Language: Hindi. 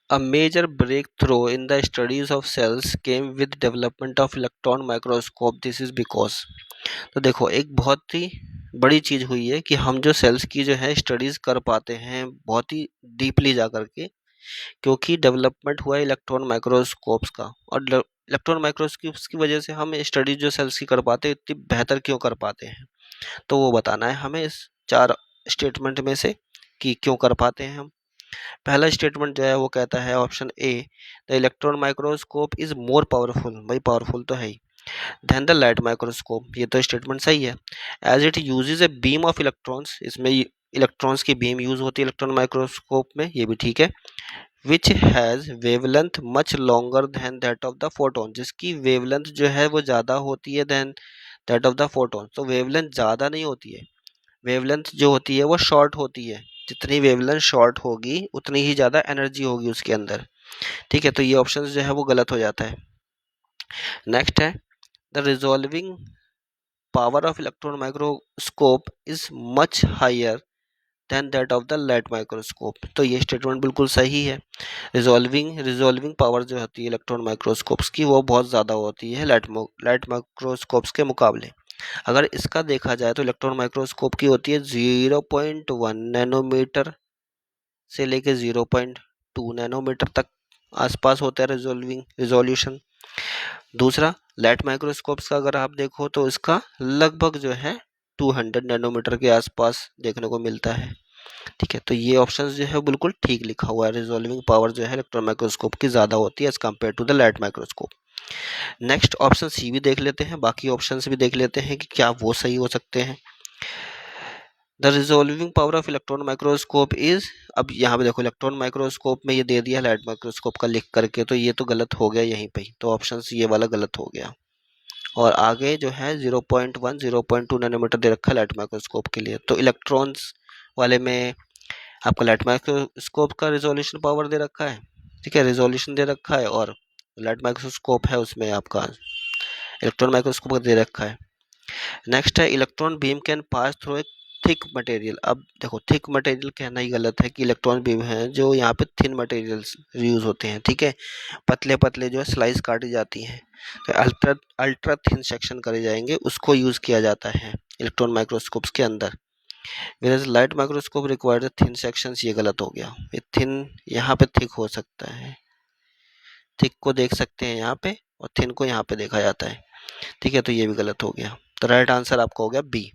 A major breakthrough in the studies of cells came with development of electron microscope. This is because, तो देखो एक बहुत ही बड़ी चीज हुई है कि हम जो सेल्स की जो है स्टडीज कर पाते हैं बहुत ही डीपली जा करके, क्योंकि डेवलपमेंट हुआ है इलेक्ट्रॉन माइक्रोस्कोप्स का। और इलेक्ट्रॉन माइक्रोस्कोप्स की वजह से हम स्टडी जो सेल्स की कर पाते हैं इतनी बेहतर क्यों कर पाते हैं, तो वो बताना है हमें इस 4 स्टेटमेंट में से कि क्यों कर पाते हैं हम। पहला स्टेटमेंट जो है वो कहता है option A, the electron microscope is more powerful. भाई पावरफुल तो है ही। देन द लाइट माइक्रोस्कोप, ये तो स्टेटमेंट सही है। As it uses a beam of electrons, इसमें इलेक्ट्रॉन्स की बीम यूज होती है इलेक्ट्रॉन माइक्रोस्कोप में, ये भी ठीक है। Which has wavelength much longer than that of the photon, जिसकी वेवलेंथ जो है वो ज़्यादा होती है than that of the photon. तो वेवलेंथ ज़्यादा नहीं होती है, वेवलेंथ जो होती है वो शॉर्ट होती है। जितनी वेवलेंथ शॉर्ट होगी उतनी ही ज़्यादा एनर्जी होगी उसके अंदर। ठीक है, तो ये ऑप्शन जो है वो गलत हो जाता है। नेक्स्ट है, the resolving power of electron microscope is much higher than that of the light microscope. तो ये स्टेटमेंट बिल्कुल सही है। रिजॉल्विंग पावर जो होती है इलेक्ट्रॉन माइक्रोस्कोप्स की वो बहुत ज़्यादा होती है लाइट माइक्रोस्कोप्स के मुकाबले। अगर इसका देखा जाए तो इलेक्ट्रॉन माइक्रोस्कोप की होती है 0.1 नैनोमीटर से लेके 0.2 नैनोमीटर तक आसपास होता है रिजोल्यूशन। दूसरा, लाइट माइक्रोस्कोप्स का अगर आप देखो तो इसका लगभग जो है 200 नैनोमीटर के आसपास देखने को मिलता है। ठीक है, तो ये ऑप्शन जो है बिल्कुल ठीक लिखा हुआ है। रिजोल्विंग पावर जो है इलेक्ट्रॉन माइक्रोस्कोप की ज़्यादा होती है as compare to the light microscope. Next option C भी देख लेते हैं, बाकी ऑप्शंस भी देख लेते हैं कि क्या वो सही हो सकते हैं। The resolving power of electron microscope is, अब यहाँ पे देखो इलेक्ट्रॉन माइक्रोस्कोप में ये दे दिया लाइट माइक्रोस्कोप का लिख करके, तो ये तो गलत हो गया यहीं पे ही, तो ऑप्शन ये वाला गलत हो गया। और आगे जो है 0.1 0.2 नैनोमीटर दे रखा है लाइट माइक्रोस्कोप के लिए, तो इलेक्ट्रॉन्स वाले में आपका लाइट माइक्रोस्कोप का रिजोल्यूशन पावर दे रखा है। ठीक है, रिजोल्यूशन दे रखा है, और लाइट माइक्रोस्कोप है उसमें आपका इलेक्ट्रॉन माइक्रोस्कोप दे रखा है। नेक्स्ट है, electron beam can pass through a thick material. अब देखो थिक मटेरियल कहना ही गलत है कि इलेक्ट्रॉन बीम है जो यहाँ पे थिन मटेरियल्स यूज होते हैं। ठीक है, पतले पतले जो है स्लाइस काटी जाती हैं, तो अल्ट्रा अल्ट्रा थिन सेक्शन करे जाएंगे, उसको यूज किया जाता है इलेक्ट्रॉन माइक्रोस्कोप्स के अंदर। Where light microscope required thin sections, ये गलत हो गया। ये थिन यहाँ पे थिक हो सकता है, थिक को देख सकते हैं यहाँ पे और थिन को यहाँ पे देखा जाता है। ठीक है, तो ये भी गलत हो गया, तो राइट आंसर आपका हो गया बी।